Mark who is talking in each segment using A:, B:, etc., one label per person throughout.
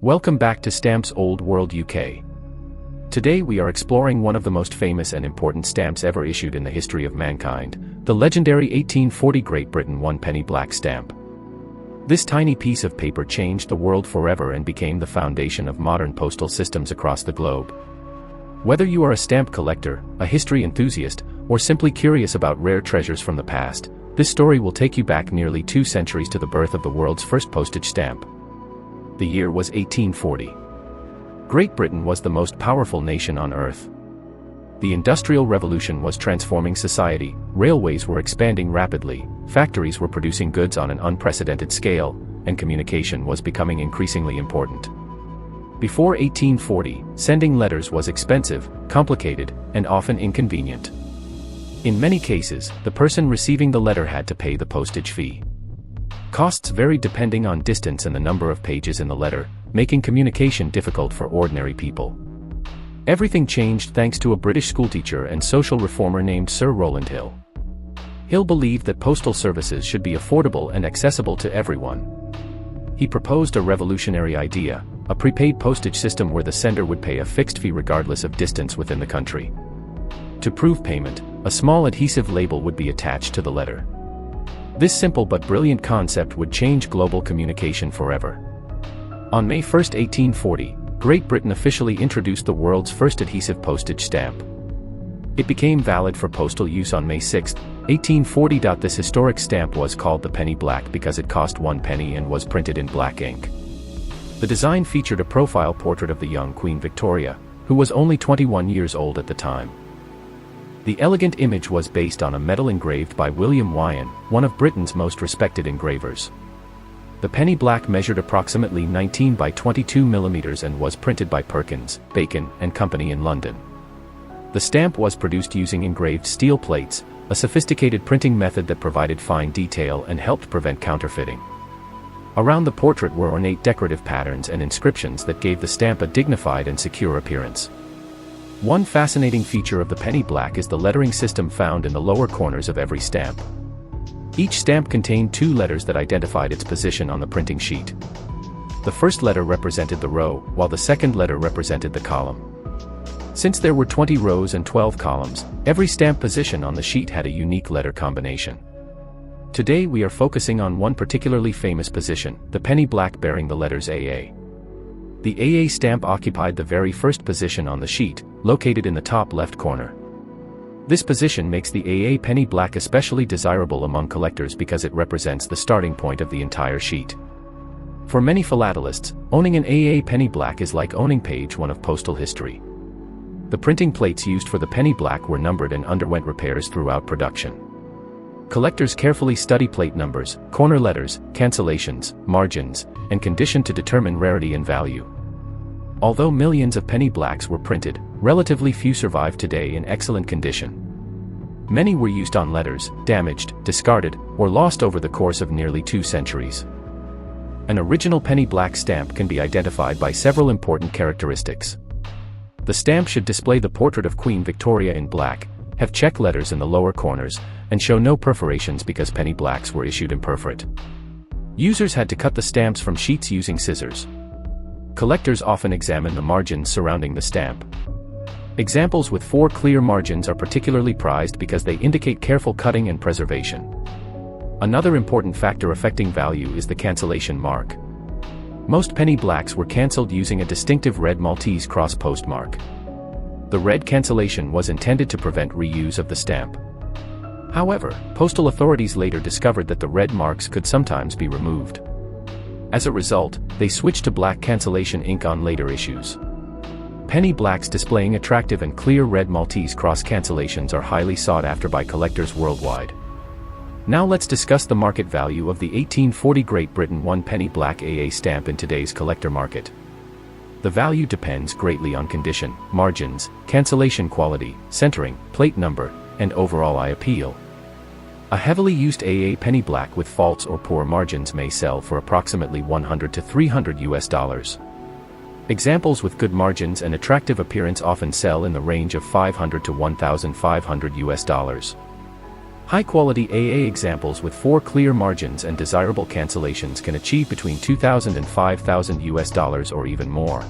A: Welcome back to Stamps Old World UK. Today we are exploring one of the most famous and important stamps ever issued in the history of mankind, the legendary 1840 Great Britain 1 black stamp. This tiny piece of paper changed the world forever and became the foundation of modern postal systems across the globe. Whether you are a stamp collector, a history enthusiast, or simply curious about rare treasures from the past, this story will take you back nearly 2 centuries to the birth of the world's first postage stamp. The year was 1840. Great Britain was the most powerful nation on earth. The Industrial Revolution was transforming society, railways were expanding rapidly, factories were producing goods on an unprecedented scale, and communication was becoming increasingly important. Before 1840, sending letters was expensive, complicated, and often inconvenient. In many cases, the person receiving the letter had to pay the postage fee. Costs varied depending on distance and the number of pages in the letter, making communication difficult for ordinary people. Everything changed thanks to a British schoolteacher and social reformer named Sir Rowland Hill. Hill believed that postal services should be affordable and accessible to everyone. He proposed a revolutionary idea, a prepaid postage system where the sender would pay a fixed fee regardless of distance within the country. To prove payment, a small adhesive label would be attached to the letter. This simple but brilliant concept would change global communication forever. On May 1, 1840, Great Britain officially introduced the world's first adhesive postage stamp. It became valid for postal use on May 6, 1840. This historic stamp was called the penny black because it cost 1 penny and was printed in black ink. The design featured a profile portrait of the young Queen Victoria, who was only 21 years old at the time. The elegant image was based on a medal engraved by William Wyon, one of Britain's most respected engravers. The penny black measured approximately 19 by 22 millimeters and was printed by Perkins, Bacon and Company in London. The stamp was produced using engraved steel plates, a sophisticated printing method that provided fine detail and helped prevent counterfeiting. Around the portrait were ornate decorative patterns and inscriptions that gave the stamp a dignified and secure appearance. One fascinating feature of the penny black is the lettering system found in the lower corners of every stamp. Each stamp contained 2 letters that identified its position on the printing sheet. The first letter represented the row, while the second letter represented the column. Since there were 20 rows and 12 columns, every stamp position on the sheet had a unique letter combination. Today we are focusing on one particularly famous position, the penny black bearing the letters AA. The AA stamp occupied the very first position on the sheet, located in the top left corner. This position makes the AA penny black especially desirable among collectors because it represents the starting point of the entire sheet. For many philatelists, owning an AA penny black is like owning page 1 of postal history. The printing plates used for the penny black were numbered and underwent repairs throughout production. Collectors carefully study plate numbers, corner letters, cancellations, margins, and condition to determine rarity and value. Although millions of penny blacks were printed, relatively few survive today in excellent condition. Many were used on letters, damaged, discarded, or lost over the course of nearly 2 centuries. An original penny black stamp can be identified by several important characteristics. The stamp should display the portrait of Queen Victoria in black, have check letters in the lower corners, and show no perforations because penny blacks were issued imperforate. Users had to cut the stamps from sheets using scissors. Collectors often examine the margins surrounding the stamp. Examples with 4 clear margins are particularly prized because they indicate careful cutting and preservation. Another important factor affecting value is the cancellation mark. Most penny blacks were cancelled using a distinctive red Maltese cross postmark. The red cancellation was intended to prevent reuse of the stamp. However, postal authorities later discovered that the red marks could sometimes be removed. As a result, they switched to black cancellation ink on later issues. Penny blacks displaying attractive and clear red Maltese cross cancellations are highly sought after by collectors worldwide. Now let's discuss the market value of the 1840 Great Britain 1 black AA stamp in today's collector market. The value depends greatly on condition, margins, cancellation quality, centering, plate number, and overall eye appeal. A heavily used AA penny black with faults or poor margins may sell for approximately $100 to $300. Examples with good margins and attractive appearance often sell in the range of $500 to $1,500. High-quality AA examples with 4 clear margins and desirable cancellations can achieve between $2,000 and $5,000 or even more.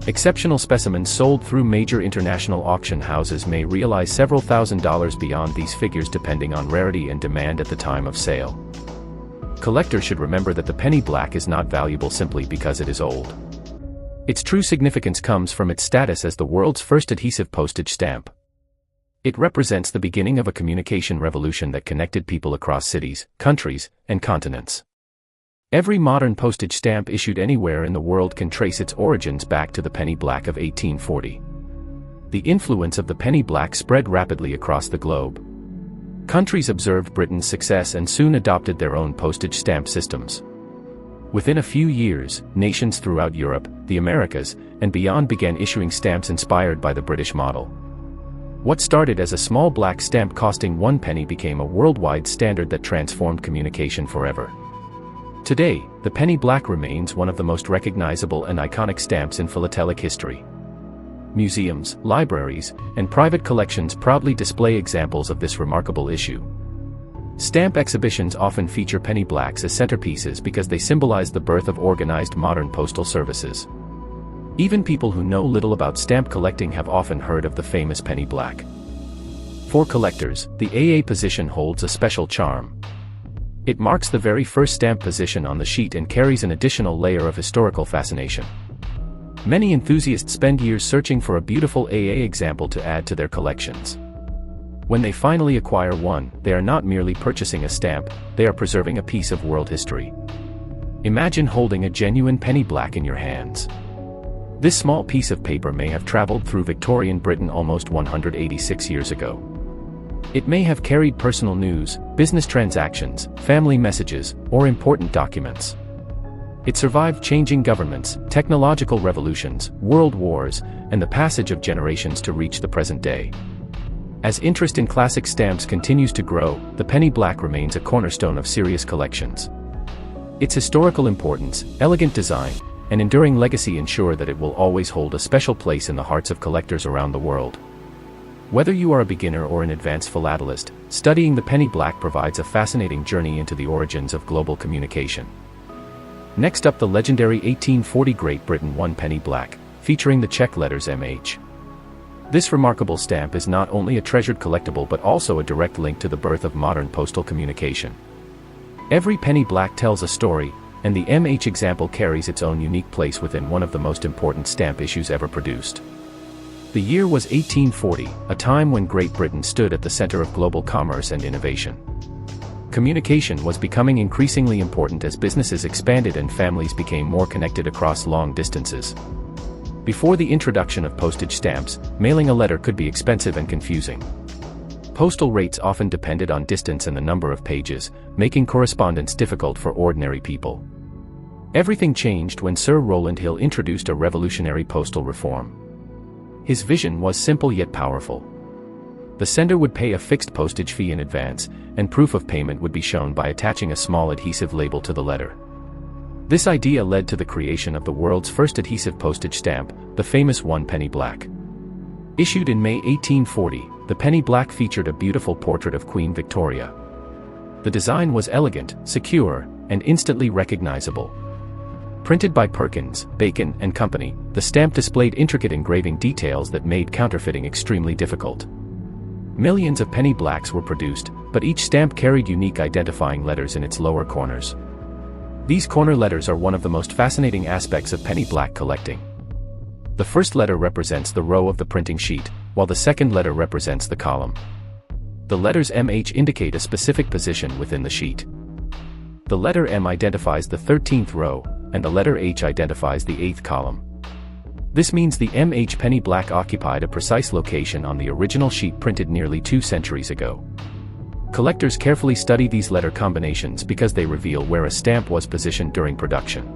A: Exceptional specimens sold through major international auction houses may realize several $1,000s beyond these figures depending on rarity and demand at the time of sale. Collectors should remember that the penny black is not valuable simply because it is old. Its true significance comes from its status as the world's first adhesive postage stamp. It represents the beginning of a communication revolution that connected people across cities, countries, and continents. Every modern postage stamp issued anywhere in the world can trace its origins back to the penny black of 1840. The influence of the penny black spread rapidly across the globe. Countries observed Britain's success and soon adopted their own postage stamp systems. Within a few years, nations throughout Europe, the Americas, and beyond began issuing stamps inspired by the British model. What started as a small black stamp costing 1 penny became a worldwide standard that transformed communication forever. Today, the penny black remains one of the most recognizable and iconic stamps in philatelic history. Museums, libraries, and private collections proudly display examples of this remarkable issue. Stamp exhibitions often feature penny blacks as centerpieces because they symbolize the birth of organized modern postal services. Even people who know little about stamp collecting have often heard of the famous penny black. For collectors, the AA position holds a special charm. It marks the very first stamp position on the sheet and carries an additional layer of historical fascination. Many enthusiasts spend years searching for a beautiful AA example to add to their collections. When they finally acquire one, they are not merely purchasing a stamp, they are preserving a piece of world history. Imagine holding a genuine penny black in your hands. This small piece of paper may have traveled through Victorian Britain almost 186 years ago. It may have carried personal news, business transactions, family messages, or important documents. It survived changing governments, technological revolutions, world wars, and the passage of generations to reach the present day. As interest in classic stamps continues to grow, the penny black remains a cornerstone of serious collections. Its historical importance, elegant design, and enduring legacy ensure that it will always hold a special place in the hearts of collectors around the world. Whether you are a beginner or an advanced philatelist, studying the penny black provides a fascinating journey into the origins of global communication. Next up, the legendary 1840 Great Britain 1 penny black, featuring the Czech letters MH. This remarkable stamp is not only a treasured collectible but also a direct link to the birth of modern postal communication. Every penny black tells a story, and the MH example carries its own unique place within one of the most important stamp issues ever produced. The year was 1840, a time when Great Britain stood at the center of global commerce and innovation. Communication was becoming increasingly important as businesses expanded and families became more connected across long distances. Before the introduction of postage stamps, mailing a letter could be expensive and confusing. Postal rates often depended on distance and the number of pages, making correspondence difficult for ordinary people. Everything changed when Sir Rowland Hill introduced a revolutionary postal reform. His vision was simple yet powerful. The sender would pay a fixed postage fee in advance, and proof of payment would be shown by attaching a small adhesive label to the letter. This idea led to the creation of the world's first adhesive postage stamp, the famous 1 penny black. Issued in May 1840, the penny black featured a beautiful portrait of Queen Victoria. The design was elegant, secure, and instantly recognizable. Printed by Perkins, Bacon and Company, the stamp displayed intricate engraving details that made counterfeiting extremely difficult. Millions of penny blacks were produced, but each stamp carried unique identifying letters in its lower corners. These corner letters are one of the most fascinating aspects of penny black collecting. The first letter represents the row of the printing sheet, while the second letter represents the column. The letters MH indicate a specific position within the sheet. The letter M identifies the 13th row, and the letter H identifies the 8th column. This means the MH penny black occupied a precise location on the original sheet printed nearly 2 centuries ago. Collectors carefully study these letter combinations because they reveal where a stamp was positioned during production.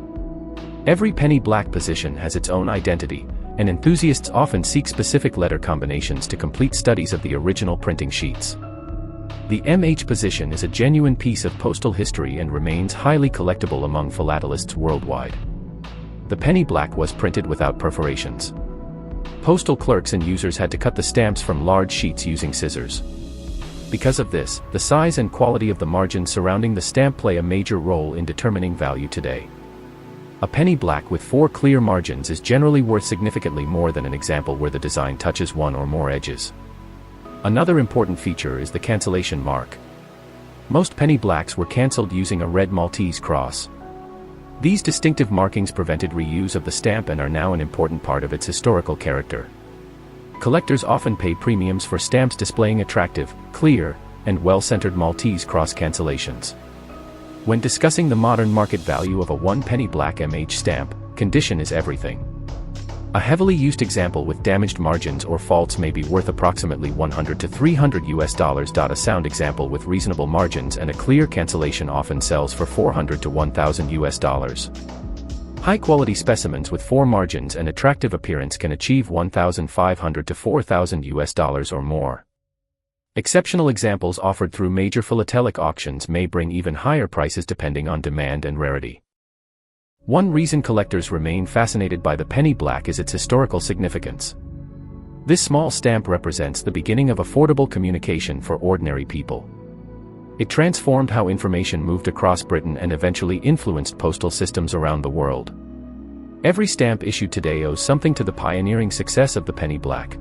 A: Every penny black position has its own identity, and enthusiasts often seek specific letter combinations to complete studies of the original printing sheets. The MH position is a genuine piece of postal history and remains highly collectible among philatelists worldwide. The penny black was printed without perforations. Postal clerks and users had to cut the stamps from large sheets using scissors. Because of this, the size and quality of the margins surrounding the stamp play a major role in determining value today. A penny black with 4 clear margins is generally worth significantly more than an example where the design touches one or more edges. Another important feature is the cancellation mark. Most penny blacks were cancelled using a red Maltese cross. These distinctive markings prevented reuse of the stamp and are now an important part of its historical character. Collectors often pay premiums for stamps displaying attractive, clear, and well-centered Maltese cross cancellations. When discussing the modern market value of a 1 penny black MH stamp, condition is everything. A heavily used example with damaged margins or faults may be worth approximately $100 to $300. A sound example with reasonable margins and a clear cancellation often sells for $400 to $1,000. High-quality specimens with 4 margins and attractive appearance can achieve $1,500 to $4,000 or more. Exceptional examples offered through major philatelic auctions may bring even higher prices depending on demand and rarity. One reason collectors remain fascinated by the penny black is its historical significance. This small stamp represents the beginning of affordable communication for ordinary people. It transformed how information moved across Britain and eventually influenced postal systems around the world. Every stamp issued today owes something to the pioneering success of the penny black.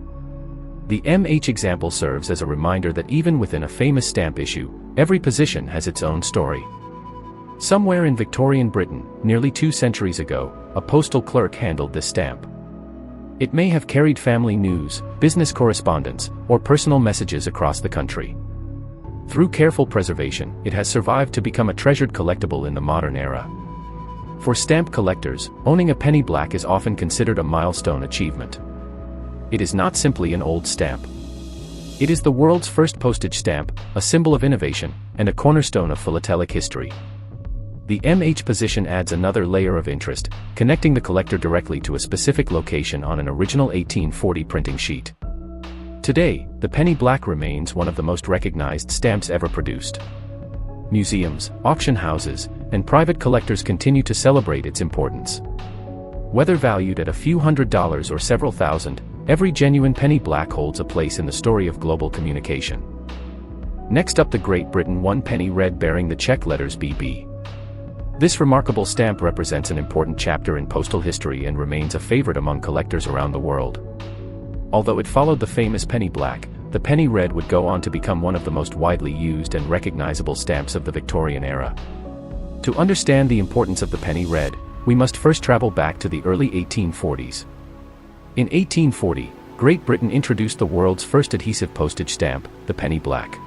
A: The MH example serves as a reminder that even within a famous stamp issue, every position has its own story. Somewhere in Victorian Britain, nearly 2 centuries ago, a postal clerk handled this stamp. It may have carried family news, business correspondence, or personal messages across the country. Through careful preservation, it has survived to become a treasured collectible in the modern era. For stamp collectors, owning a penny black is often considered a milestone achievement. It is not simply an old stamp. It is the world's first postage stamp, a symbol of innovation, and a cornerstone of philatelic history. The MH position adds another layer of interest, connecting the collector directly to a specific location on an original 1840 printing sheet. Today, the penny black remains one of the most recognized stamps ever produced. Museums, auction houses, and private collectors continue to celebrate its importance. Whether valued at a few $100s or several thousand, every genuine penny black holds a place in the story of global communication. Next up, the Great Britain 1 penny red bearing the Czech letters BB. This remarkable stamp represents an important chapter in postal history and remains a favorite among collectors around the world. Although it followed the famous penny black, the penny red would go on to become one of the most widely used and recognizable stamps of the Victorian era. To understand the importance of the penny red, we must first travel back to the early 1840s. In 1840, Great Britain introduced the world's first adhesive postage stamp, the penny black.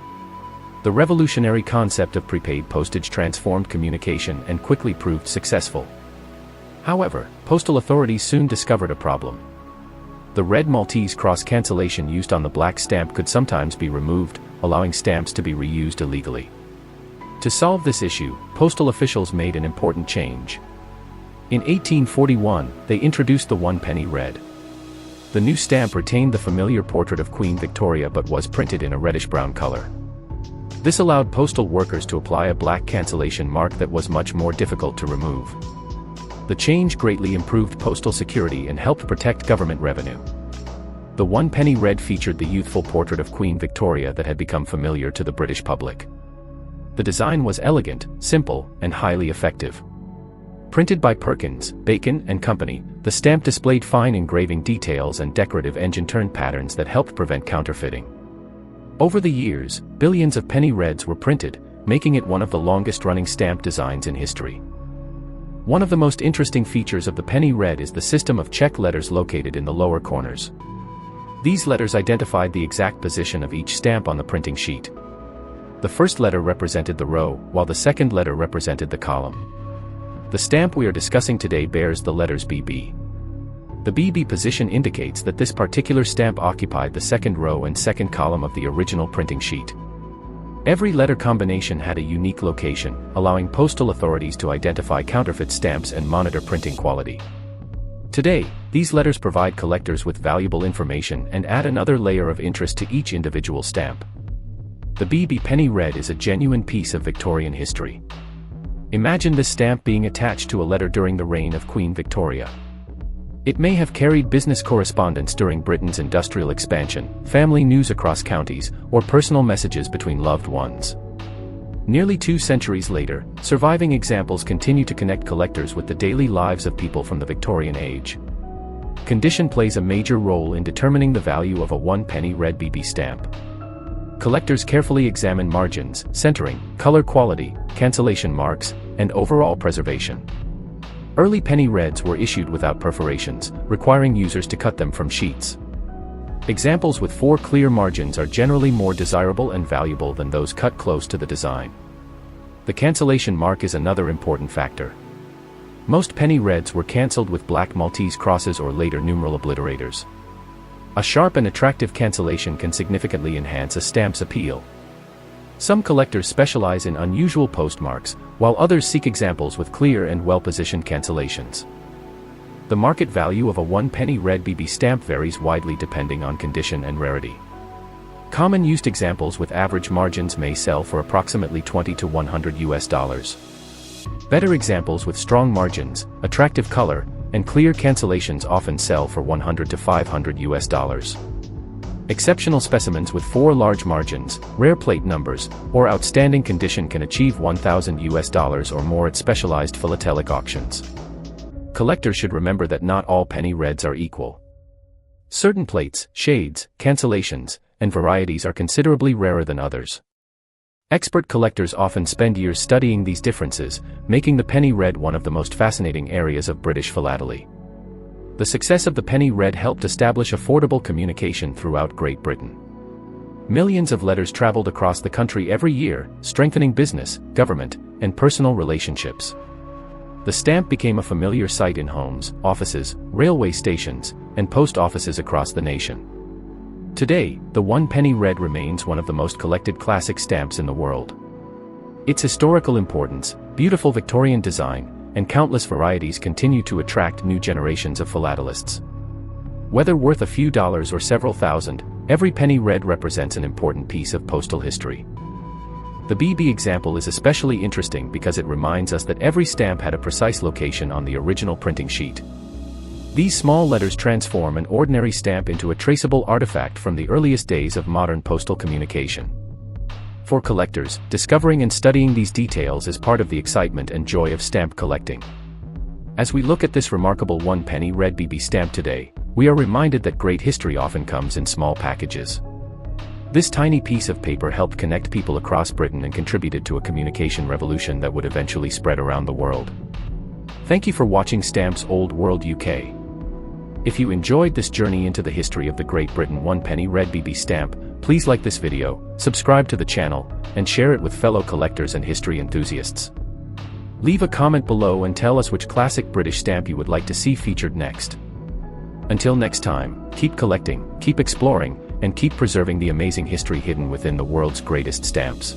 A: The revolutionary concept of prepaid postage transformed communication and quickly proved successful. However, postal authorities soon discovered a problem. The red Maltese cross cancellation used on the black stamp could sometimes be removed, allowing stamps to be reused illegally. To solve this issue, postal officials made an important change. In 1841, they introduced the 1 penny red. The new stamp retained the familiar portrait of Queen Victoria but was printed in a reddish-brown color. This allowed postal workers to apply a black cancellation mark that was much more difficult to remove. The change greatly improved postal security and helped protect government revenue. The 1 penny red featured the youthful portrait of Queen Victoria that had become familiar to the British public. The design was elegant, simple, and highly effective. Printed by Perkins, Bacon and Company, the stamp displayed fine engraving details and decorative engine-turn patterns that helped prevent counterfeiting. Over the years, billions of penny reds were printed, making it one of the longest-running stamp designs in history. One of the most interesting features of the penny red is the system of Czech letters located in the lower corners. These letters identified the exact position of each stamp on the printing sheet. The first letter represented the row, while the second letter represented the column. The stamp we are discussing today bears the letters BB. The BB position indicates that this particular stamp occupied the second row and second column of the original printing sheet. Every letter combination had a unique location, allowing postal authorities to identify counterfeit stamps and monitor printing quality. Today, these letters provide collectors with valuable information and add another layer of interest to each individual stamp. The BB penny red is a genuine piece of Victorian history. Imagine this stamp being attached to a letter during the reign of Queen Victoria. It may have carried business correspondence during Britain's industrial expansion, family news across counties, or personal messages between loved ones. Nearly 2 centuries later, surviving examples continue to connect collectors with the daily lives of people from the Victorian age. Condition plays a major role in determining the value of a 1-penny red BB stamp. Collectors carefully examine margins, centering, color quality, cancellation marks, and overall preservation. Early penny reds were issued without perforations, requiring users to cut them from sheets. Examples with 4 clear margins are generally more desirable and valuable than those cut close to the design. The cancellation mark is another important factor. Most penny reds were cancelled with black Maltese crosses or later numeral obliterators. A sharp and attractive cancellation can significantly enhance a stamp's appeal. Some collectors specialize in unusual postmarks, while others seek examples with clear and well-positioned cancellations. The market value of a 1-penny red BB stamp varies widely depending on condition and rarity. Common used examples with average margins may sell for approximately $20 to $100. Better examples with strong margins, attractive color, and clear cancellations often sell for $100 to $500. Exceptional specimens with 4 large margins, rare plate numbers, or outstanding condition can achieve $1,000 or more at specialized philatelic auctions. Collectors should remember that not all penny reds are equal. Certain plates, shades, cancellations, and varieties are considerably rarer than others. Expert collectors often spend years studying these differences, making the penny red one of the most fascinating areas of British philately. The success of the penny red helped establish affordable communication throughout Great Britain. Millions of letters traveled across the country every year, strengthening business, government, and personal relationships. The stamp became a familiar sight in homes, offices, railway stations, and post offices across the nation. Today, the 1-penny red remains one of the most collected classic stamps in the world. Its historical importance, beautiful Victorian design, and countless varieties continue to attract new generations of philatelists. Whether worth a few dollars or several thousand, every penny red represents an important piece of postal history. The BB example is especially interesting because it reminds us that every stamp had a precise location on the original printing sheet. These small letters transform an ordinary stamp into a traceable artifact from the earliest days of modern postal communication. For collectors, discovering and studying these details is part of the excitement and joy of stamp collecting. As we look at this remarkable 1-penny red BB stamp today, we are reminded that great history often comes in small packages. This tiny piece of paper helped connect people across Britain and contributed to a communication revolution that would eventually spread around the world. Thank you for watching Stamps Old World UK. If you enjoyed this journey into the history of the Great Britain 1-penny red BB stamp, please like this video, subscribe to the channel, and share it with fellow collectors and history enthusiasts. Leave a comment below and tell us which classic British stamp you would like to see featured next. Until next time, keep collecting, keep exploring, and keep preserving the amazing history hidden within the world's greatest stamps.